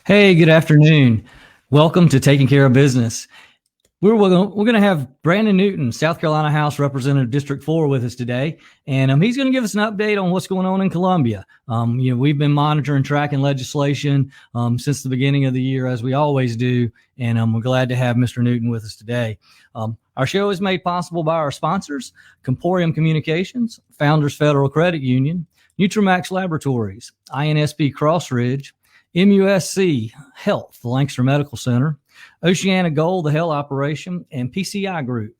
Hey, good afternoon. Welcome to Taking Care of Business. We're going to have Brandon Newton, South Carolina House Representative District 4 with us today. And he's going to give us an update on what's going on in Columbia. We've been monitoring, tracking legislation since the beginning of the year, as we always do. And we're glad to have Mr. Newton with us today. Our show is made possible by our sponsors, Comporium Communications, Founders Federal Credit Union, Nutramax Laboratories, INSP Crossridge, MUSC Health, the Lancaster Medical Center, Oceana Gold, the Health Operation, and PCI Group.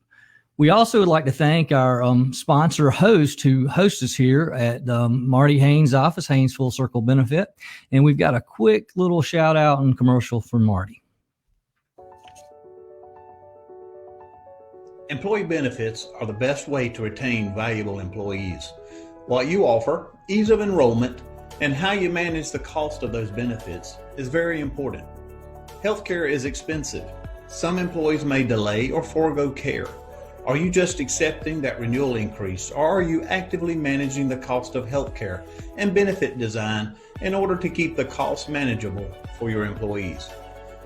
We also would like to thank our sponsor host who hosts us here at Marty Haynes' office, Haynes Full Circle Benefit. And we've got a quick little shout out and commercial for Marty. Employee benefits are the best way to retain valuable employees. What you offer, ease of enrollment, and how you manage the cost of those benefits is very important. Healthcare is expensive. Some employees may delay or forego care. Are you just accepting that renewal increase, or are you actively managing the cost of healthcare and benefit design in order to keep the costs manageable for your employees?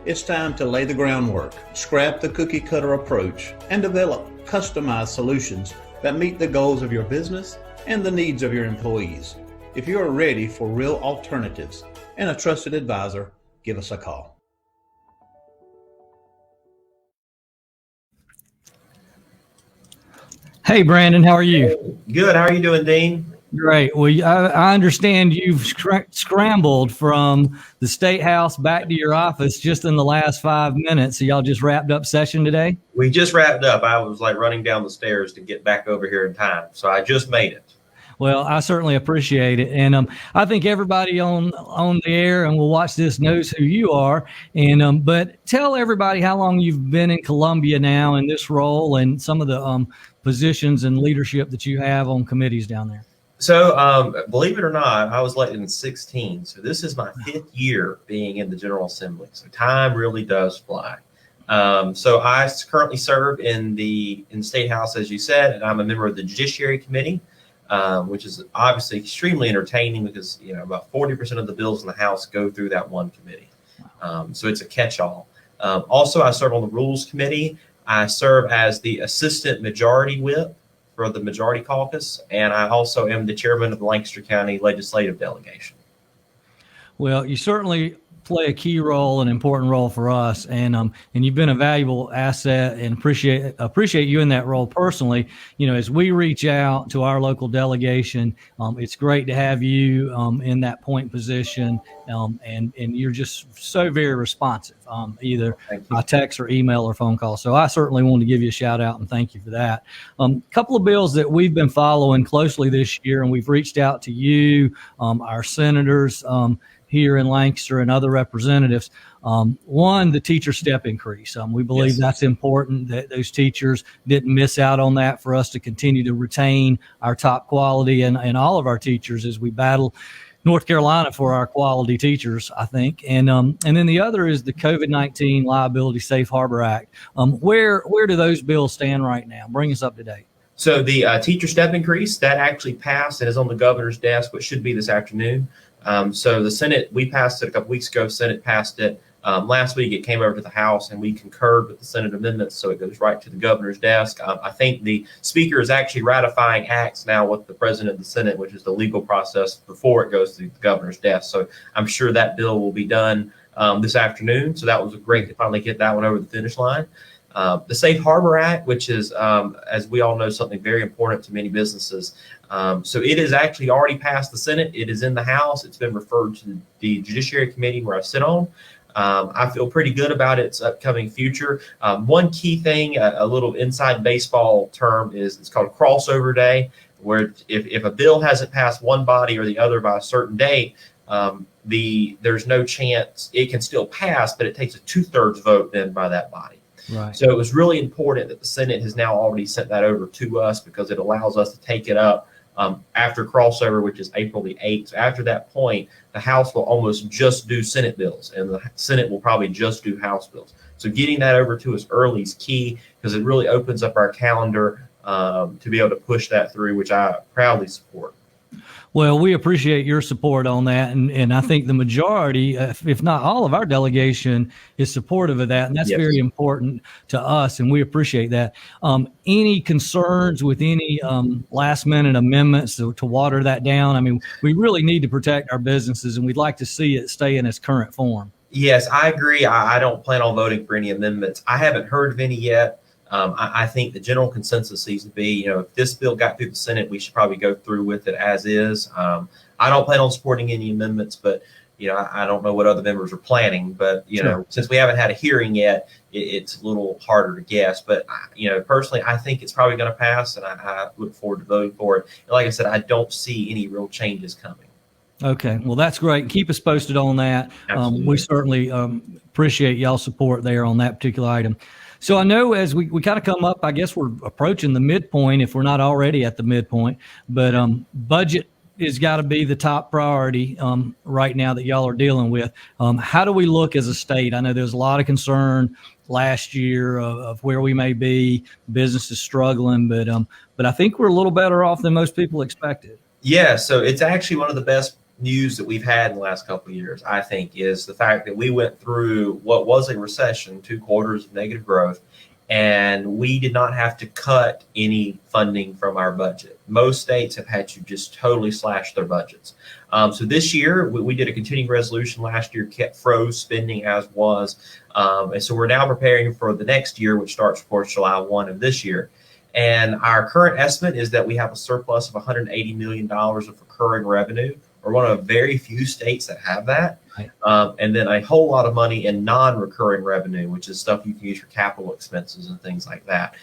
It's time to lay the groundwork, scrap the cookie cutter approach, and develop customized solutions that meet the goals of your business and the needs of your employees. If you are ready for real alternatives and a trusted advisor, give us a call. Hey, Brandon, how are you? Good. How are you doing, Dean? Great. Well, I understand you've scrambled from the State House back to your office just in the last 5 minutes. So y'all just wrapped up session today? We just wrapped up. I was running down the stairs to get back over here in time. So I just made it. Well, I certainly appreciate it. And I think everybody on the air and will watch this knows who you are. And but tell everybody how long you've been in Columbia now in this role and some of the positions and leadership that you have on committees down there. So believe it or not, I was elected in 2016. So this is my 5th year being in the General Assembly. So time really does fly. So I currently serve in the State House, as you said, and I'm a member of the Judiciary Committee. Which is obviously extremely entertaining because about 40% of the bills in the House go through that one committee. So it's a catch-all. Also, I serve on the Rules Committee. I serve as the Assistant Majority Whip for the Majority Caucus, and I also am the chairman of the Lancaster County Legislative Delegation. Well, you certainly play a key role, an important role for us, and you've been a valuable asset, and appreciate you in that role personally. As we reach out to our local delegation, it's great to have you in that point position, and you're just so very responsive, either by text or email or phone call. So I certainly want to give you a shout out and thank you for that. A couple of bills that we've been following closely this year, and we've reached out to you, our senators here in Lancaster and other representatives. One, the teacher step increase. We believe that's important, that those teachers didn't miss out on that, for us to continue to retain our top quality and all of our teachers as we battle North Carolina for our quality teachers, I think. And then the other is the COVID-19 Liability Safe Harbor Act. Where do those bills stand right now? Bring us up to date. So the teacher step increase, that actually passed and is on the governor's desk, which should be this afternoon. So the Senate, we passed it a couple weeks ago. Senate passed it last week. It came over to the House, and we concurred with the Senate amendments, so it goes right to the governor's desk. I think the Speaker is actually ratifying acts now with the President of the Senate, which is the legal process before it goes to the governor's desk. So I'm sure that bill will be done this afternoon. So that was great to finally get that one over the finish line. The Safe Harbor Act, which is, as we all know, something very important to many businesses. So it is actually already passed the Senate. It is in the House. It's been referred to the Judiciary Committee, where I sit on. I feel pretty good about its upcoming future. One key thing, a little inside baseball term, is it's called crossover day, where if a bill hasn't passed one body or the other by a certain date, there's no chance it can still pass, but it takes a 2/3 vote then by that body. Right. So it was really important that the Senate has now already sent that over to us, because it allows us to take it up after crossover, which is April the 8th. So after that point, the House will almost just do Senate bills, and the Senate will probably just do House bills. So getting that over to us early is key, because it really opens up our calendar to be able to push that through, which I proudly support. Well, we appreciate your support on that. And I think the majority, if not all of our delegation is supportive of that. And that's Yes. very important to us. And we appreciate that. Any concerns with any last minute amendments to water that down? I mean, we really need to protect our businesses and we'd like to see it stay in its current form. Yes, I agree. I don't plan on voting for any amendments. I haven't heard of any yet. I think the general consensus seems to be, if this bill got through the Senate, we should probably go through with it as is. I don't plan on supporting any amendments, but I don't know what other members are planning. But Sure. since we haven't had a hearing yet, it's a little harder to guess. But personally, I think it's probably going to pass, and I look forward to voting for it. And like I said, I don't see any real changes coming. Okay, well, that's great. Keep us posted on that. Absolutely. We certainly appreciate y'all's support there on that particular item. So I know as we kind of come up, I guess we're approaching the midpoint if we're not already at the midpoint, but budget has got to be the top priority right now that y'all are dealing with. How do we look as a state? I know there's a lot of concern last year of where we may be, business is struggling, but I think we're a little better off than most people expected. Yeah, so it's actually one of the best news that we've had in the last couple of years, I think, is the fact that we went through what was a recession, 2 quarters of negative growth, and we did not have to cut any funding from our budget. Most states have had to just totally slash their budgets. So this year, we did a continuing resolution last year, froze spending as was. And so we're now preparing for the next year, which starts, of course, July 1 of this year. And our current estimate is that we have a surplus of $180 million of recurring revenue. We're one of very few states that have that. Right. And then a whole lot of money in non-recurring revenue, which is stuff you can use for capital expenses and things like that.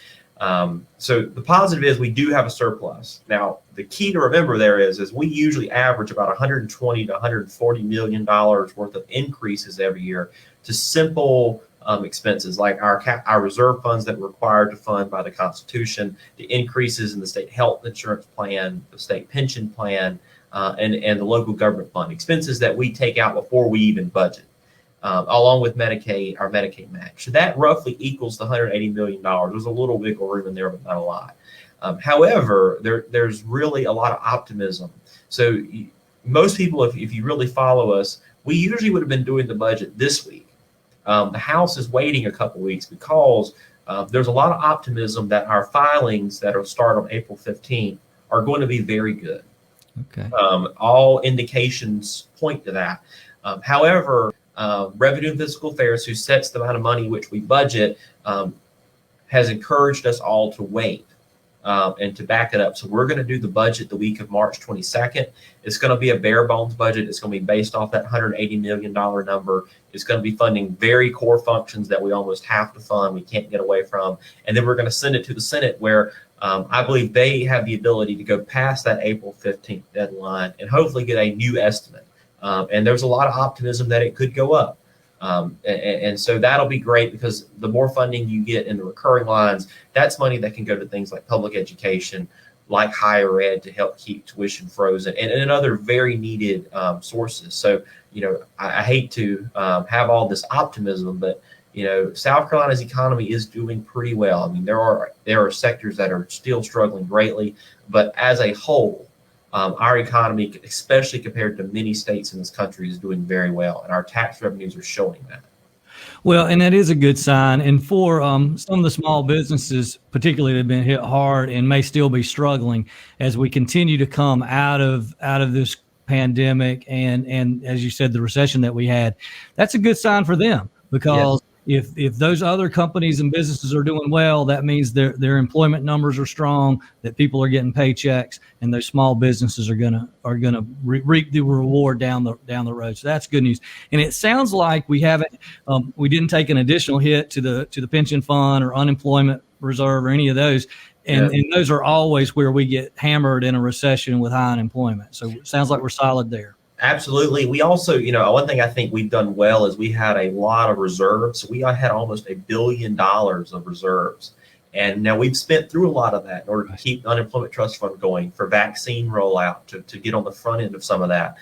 So the positive is we do have a surplus. Now, the key to remember there is we usually average about $120 to $140 million worth of increases every year to simple expenses like our reserve funds that we're required to fund by the Constitution, the increases in the state health insurance plan, the state pension plan, and the local government fund, expenses that we take out before we even budget, along with Medicaid, our Medicaid match. So that roughly equals the $180 million. There's a little wiggle room in there, but not a lot. However, there's really a lot of optimism. So most people, if you really follow us, we usually would have been doing the budget this week. The House is waiting a couple weeks because there's a lot of optimism that our filings that will start on April 15th are going to be very good. Okay. All indications point to that. However, Revenue and Fiscal Affairs, who sets the amount of money which we budget, has encouraged us all to wait and to back it up. So we're going to do the budget the week of March 22nd. It's going to be a bare bones budget. It's going to be based off that $180 million number. It's going to be funding very core functions that we almost have to fund. We can't get away from. And then we're going to send it to the Senate where I believe they have the ability to go past that April 15th deadline and hopefully get a new estimate. And there's a lot of optimism that it could go up. And so that'll be great because the more funding you get in the recurring lines, that's money that can go to things like public education, like higher ed to help keep tuition frozen and other very needed sources. So, I hate to have all this optimism, but South Carolina's economy is doing pretty well. I mean, there are sectors that are still struggling greatly, but as a whole, our economy, especially compared to many states in this country, is doing very well, and our tax revenues are showing that. Well, and that is a good sign. And for some of the small businesses, particularly that have been hit hard and may still be struggling as we continue to come out of this pandemic and as you said, the recession that we had, that's a good sign for them because if those other companies and businesses are doing well, that means their employment numbers are strong, that people are getting paychecks, and those small businesses are gonna reap the reward down the road. So that's good news. And it sounds like we didn't take an additional hit to the pension fund or unemployment reserve or any of those. And those are always where we get hammered in a recession with high unemployment. So it sounds like we're solid there. Absolutely. We also, one thing I think we've done well is we had a lot of reserves. We had almost $1 billion of reserves. And now we've spent through a lot of that in order to keep the unemployment trust fund going for vaccine rollout to get on the front end of some of that.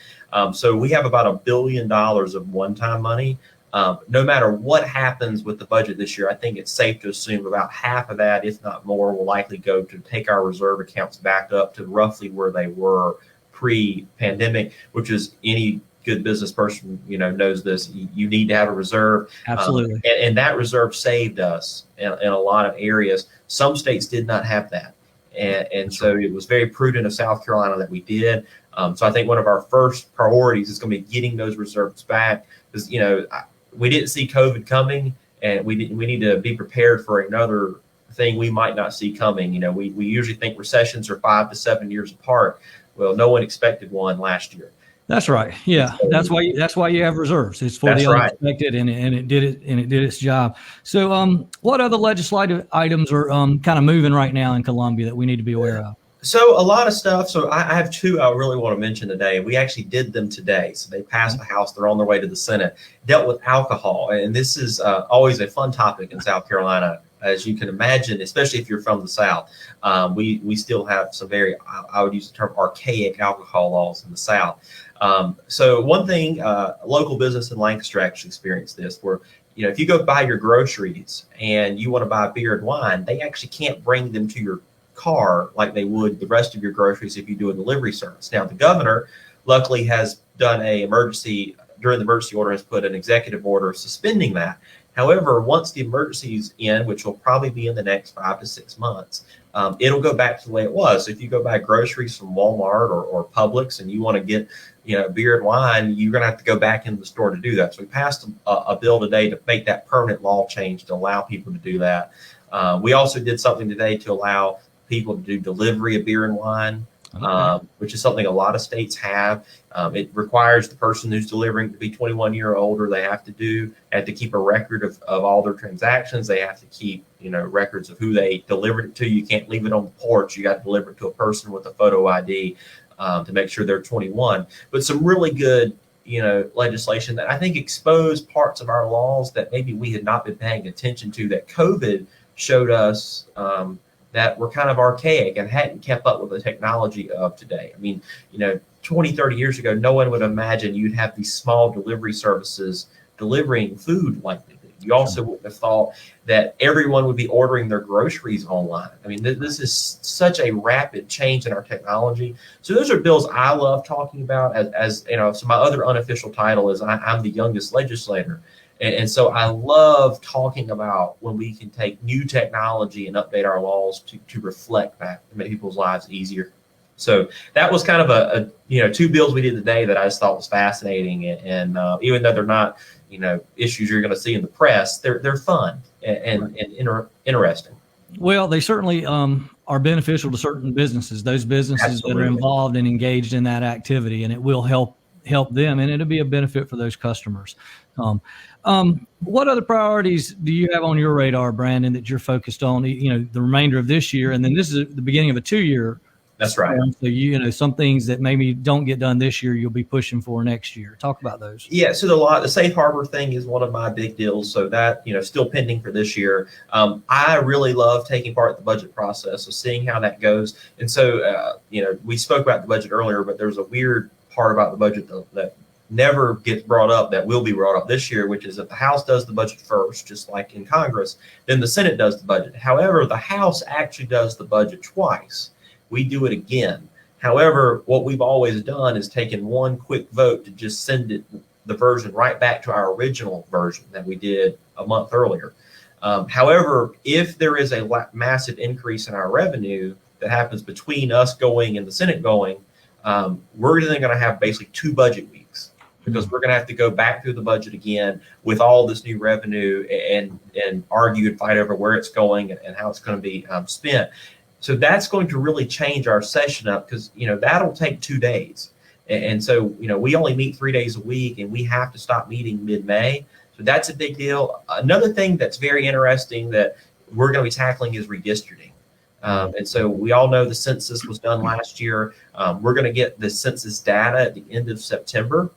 So we have about $1 billion of one-time money. No matter what happens with the budget this year, I think it's safe to assume about half of that, if not more, will likely go to take our reserve accounts back up to roughly where they were pre-pandemic, which is any good business person, knows this. You need to have a reserve. Absolutely. And that reserve saved us in a lot of areas. Some states did not have that. And so it was very prudent of South Carolina that we did. So I think one of our first priorities is going to be getting those reserves back, because, we didn't see COVID coming, and we need to be prepared for another thing we might not see coming. We usually think recessions are 5 to 7 years apart. Well, no one expected one last year. That's right. Yeah, that's why you have reserves. It's for the unexpected, and it did its job. So, what other legislative items are kind of moving right now in Columbia that we need to be aware of? So a lot of stuff. So I have two I really want to mention today. We actually did them today. So they passed the House. They're on their way to the Senate. Dealt with alcohol, and this is always a fun topic in South Carolina, as you can imagine, especially if you're from the South. We still have some very, I would use the term, archaic alcohol laws in the South. So one thing, local business in Lancaster actually experienced this, where if you go buy your groceries and you want to buy beer and wine, they actually can't bring them to your car like they would the rest of your groceries if you do a delivery service. Now, the governor luckily has done during the emergency order, has put an executive order suspending that. However, once the emergency's in, which will probably be in the next 5 to 6 months, it'll go back to the way it was. So if you go buy groceries from Walmart or Publix and you want to get beer and wine, you're going to have to go back into the store to do that. So we passed a bill today to make that permanent law change to allow people to do that. We also did something today to allow people to do delivery of beer and wine, which is something a lot of states have. It requires the person who's delivering to be 21 years old, or they have to keep a record of all their transactions. They have to keep, records of who they delivered it to. You can't leave it on the porch. You got to deliver it to a person with a photo ID to make sure they're 21. But some really good, legislation that I think exposed parts of our laws that maybe we had not been paying attention to, that COVID showed us that were kind of archaic and hadn't kept up with the technology of today. I mean, 20, 30 years ago, no one would imagine you'd have these small delivery services delivering food like they do. You also wouldn't have thought that everyone would be ordering their groceries online. I mean, this is such a rapid change in our technology. So those are bills I love talking about. So my other unofficial title is I'm the youngest legislator. And so I love talking about when we can take new technology and update our laws to reflect that, to make people's lives easier. So that was kind of a two bills we did today that I just thought was fascinating. And even though they're not, issues you're going to see in the press, they're fun and interesting. Well, they certainly are beneficial to certain businesses, those businesses Absolutely. that are involved and engaged in that activity, and it will help them, and it'll be a benefit for those customers. What other priorities do you have on your radar, Brandon, that you're focused on, the remainder of this year? And then this is the beginning of a 2-year. That's right. So, some things that maybe don't get done this year, you'll be pushing for next year. Talk about those. Yeah. So the safe harbor thing is one of my big deals. So that, still pending for this year. I really love taking part in the budget process, so seeing how that goes. And so, we spoke about the budget earlier, but there's a weird part about the budget that never gets brought up that will be brought up this year, which is that the House does the budget first, just like in Congress, then the Senate does the budget. However, the House actually does the budget twice. We do it again. However, what we've always done is taken one quick vote to just send the version right back to our original version that we did a month earlier. However, if there is a massive increase in our revenue that happens between us going and the Senate going, we're then going to have basically 2 budget weeks, because we're going to have to go back through the budget again with all this new revenue and argue and fight over where it's going and how it's going to be spent. So that's going to really change our session up, because, that'll take 2 days. And so, we only meet 3 days a week, and we have to stop meeting mid-May. So that's a big deal. Another thing that's very interesting that we're going to be tackling is redistricting. And so we all know the census was done last year. We're going to get the census data at the end of September.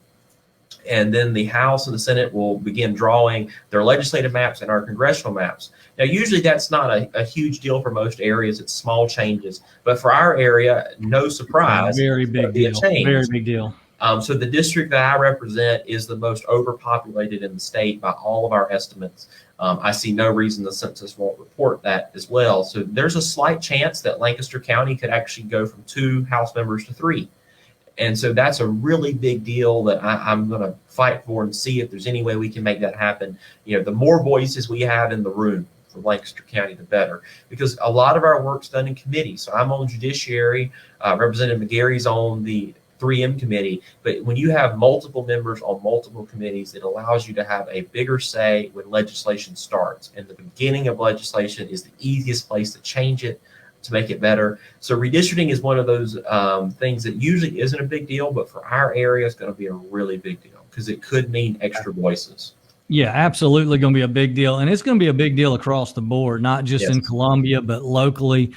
And then the House and the Senate will begin drawing their legislative maps and our congressional maps. Now, usually that's not a huge deal for most areas. It's small changes. But for our area, no surprise. Very big deal. Very big deal. So the district that I represent is the most overpopulated in the state by all of our estimates. I see no reason the census won't report that as well. So there's a slight chance that Lancaster County could actually go from 2 House members to 3. And so that's a really big deal that I'm going to fight for and see if there's any way we can make that happen. The more voices we have in the room for Lancaster County, the better, because a lot of our work's done in committee. So I'm on judiciary, Representative McGarry's on the 3M committee, but when you have multiple members on multiple committees, it allows you to have a bigger say when legislation starts. And the beginning of legislation is the easiest place to change it, to make it better. So redistricting is one of those things that usually isn't a big deal, but for our area, it's going to be a really big deal because it could mean extra voices. Yeah, absolutely going to be a big deal. And it's going to be a big deal across the board, not just Yes. in Columbia, but locally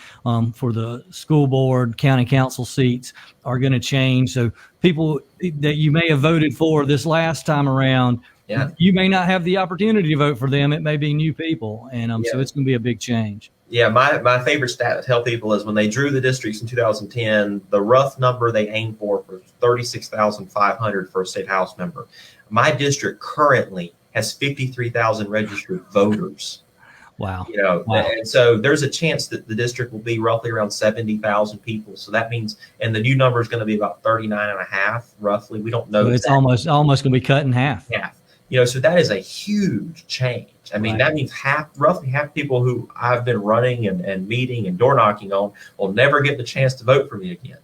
for the school board, county council seats are going to change. So people that you may have voted for this last time around, Yeah. you may not have the opportunity to vote for them. It may be new people. And so Yeah. it's going to be a big change. Yeah, my favorite stat to tell people is when they drew the districts in 2010, the rough number they aimed for was 36,500 for a state house member. My district currently has 53,000 registered voters. Wow. Wow. And so there's a chance that the district will be roughly around 70,000 people. So that means, and the new number is going to be about 39 and a half, roughly. We don't know. So it's almost going to be cut in half. Half. So that is a huge change. I mean, Right. That means roughly half people who I've been running and meeting and door knocking on will never get the chance to vote for me again.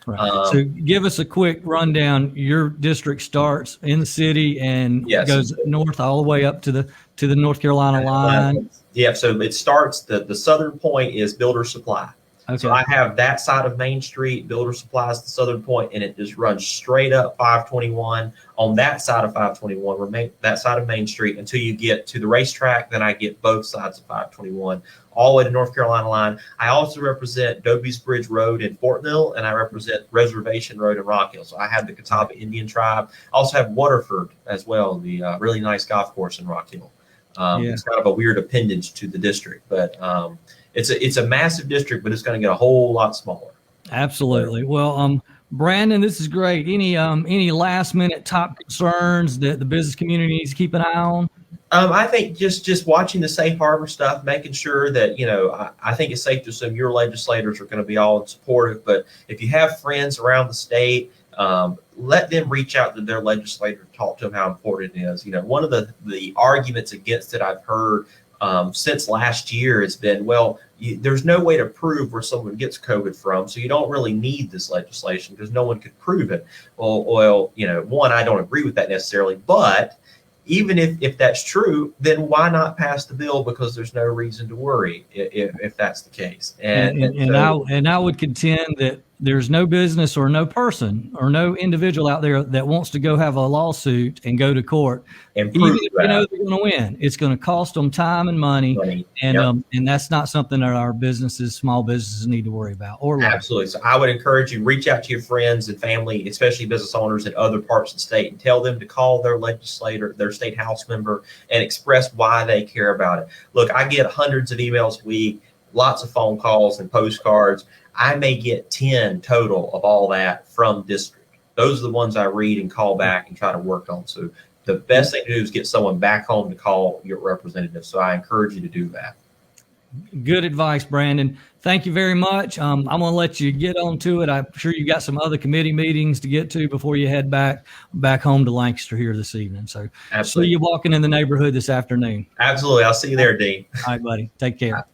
Right. So give us a quick rundown. Your district starts in the city and Yes. goes north all the way up to the North Carolina line. Yeah. So it starts, the southern point is Builder Supply. Okay. So I have that side of Main Street, Builder Supply is the southern point, and it just runs straight up 521 on that side of 521, that side of Main Street until you get to the racetrack. Then I get both sides of 521 all the way to North Carolina line. I also represent Doby's Bridge Road in Fort Mill, and I represent Reservation Road in Rock Hill. So I have the Catawba Indian Tribe. I also have Waterford as well, the really nice golf course in Rock Hill. It's kind of a weird appendage to the district, but it's a massive district, but it's going to get a whole lot smaller. Absolutely. Well, Brandon, this is great. Any last minute top concerns that the business community needs to keep an eye on? I think just watching the safe harbor stuff, making sure that, I think it's safe to assume your legislators are going to be all supportive, but if you have friends around the state, let them reach out to their legislator, talk to them how important it is. One of the arguments against it I've heard since last year has been, there's no way to prove where someone gets COVID from, so you don't really need this legislation because no one could prove it. Well, one, I don't agree with that necessarily, but even if that's true, then why not pass the bill? Because there's no reason to worry if that's the case. And I would contend that there's no business or no person or no individual out there that wants to go have a lawsuit and go to court. and Even prove if that. they're going to win, it's going to cost them time and money. And and that's not something that our small businesses need to worry about. Absolutely. So I would encourage you, reach out to your friends and family, especially business owners in other parts of the state, and tell them to call their legislator, their state house member, and express why they care about it. Look, I get hundreds of emails a week, lots of phone calls and postcards. I may get 10 total of all that from district. Those are the ones I read and call back and try to work on. So the best thing to do is get someone back home to call your representative. So I encourage you to do that. Good advice, Brandon. Thank you very much. I'm going to let you get on to it. I'm sure you got some other committee meetings to get to before you head back home to Lancaster here this evening. So Absolutely. see you walking in the neighborhood this afternoon. Absolutely. I'll see you there, Dean. All right, buddy. Take care.